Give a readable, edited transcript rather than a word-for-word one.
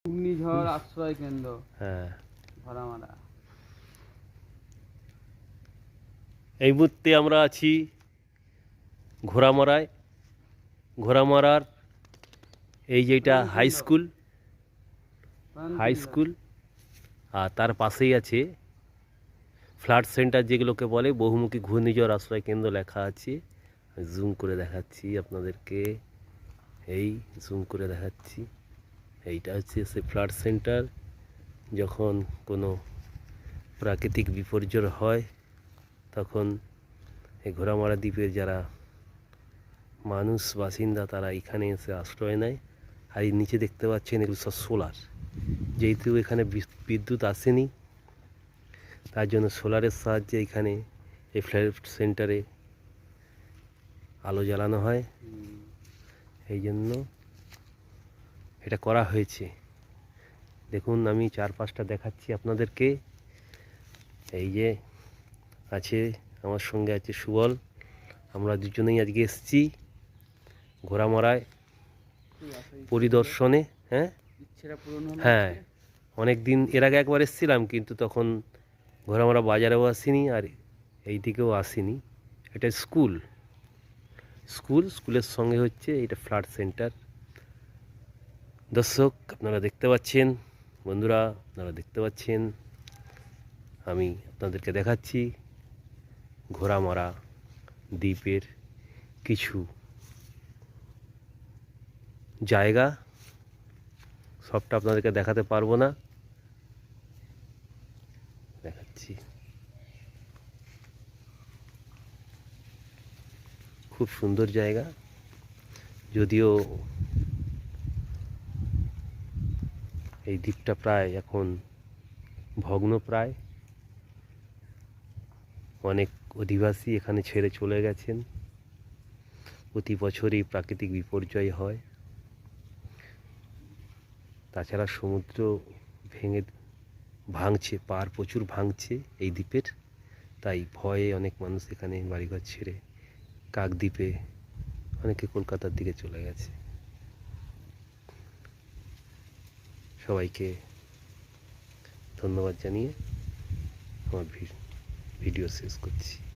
ঘূর্ণিঝড় আশ্রয় কেন্দ্র হ্যাঁ, ভরামারা। এই মুহূর্তে আমরা আছি ঘোড়ামারায়। ঘোড়ামারার এই যেটা হাই স্কুল, আর তার পাশেই আছে ফ্লাড সেন্টার, যেগুলোকে বলে বহুমুখী ঘূর্ণিঝড় আশ্রয় কেন্দ্র লেখা আছে। জুম করে দেখাচ্ছি আপনাদেরকে, এই জুম করে দেখাচ্ছি। এইটা হচ্ছে সে ফ্লাড সেন্টার। যখন কোনো প্রাকৃতিক বিপর্যয় হয় তখন এই ঘোড়ামারা দ্বীপের যারা মানুষ বাসিন্দা তারা এখানে এসে আশ্রয় নেয়। আর এই নিচে দেখতে পাচ্ছেন এগুলো সব সোলার। যেহেতু এখানে বিদ্যুৎ আসেনি, তার জন্য সোলারের সাহায্যে এখানে এই ফ্লাড সেন্টারে আলো জ্বালানো হয়। এই জন্য এটা করা হয়েছে। দেখুন, আমি চারপাশটা দেখাচ্ছি আপনাদেরকে। এই যে আছে, আমার সঙ্গে আছে সুবল। আমরা দুজনেই আজকে এসেছি ঘোড়ামারায় পরিদর্শনে। হ্যাঁ হ্যাঁ, অনেক দিন এর আগে একবার এসেছিলাম, কিন্তু তখন ঘোড়ামারা বাজারেও আসিনি আর এই দিকেও আসিনি। এটা স্কুলের সঙ্গে হচ্ছে এটা ফ্লাড সেন্টার। দর্শক, আপনারা দেখতে পাচ্ছেন, বন্ধুরা আপনারা দেখতে পাচ্ছেন, আমি আপনাদেরকে দেখাচ্ছি ঘোড়ামারা দ্বীপের কিছু জায়গা। সবটা আপনাদেরকে দেখাতে পারবো না, দেখাচ্ছি। খুব সুন্দর জায়গা, যদিও এই দ্বীপটা প্রায় এখন ভগ্নপ্রায়। অনেক অধিবাসী এখানে ছেড়ে চলে গেছেন। প্রতি বছরই প্রাকৃতিক বিপর্যয় হয়। তাছাড়া সমুদ্র ভাঙছে, পাড় প্রচুর ভাঙছে এই দ্বীপের। তাই ভয়ে অনেক মানুষ এখানে বাড়িঘর ছেড়ে কাকদ্বীপে, অনেকে কলকাতার দিকে চলে গেছে। সবাইকে ধন্যবাদ জানিয়ে আমার ভিডিও শেষ করছি।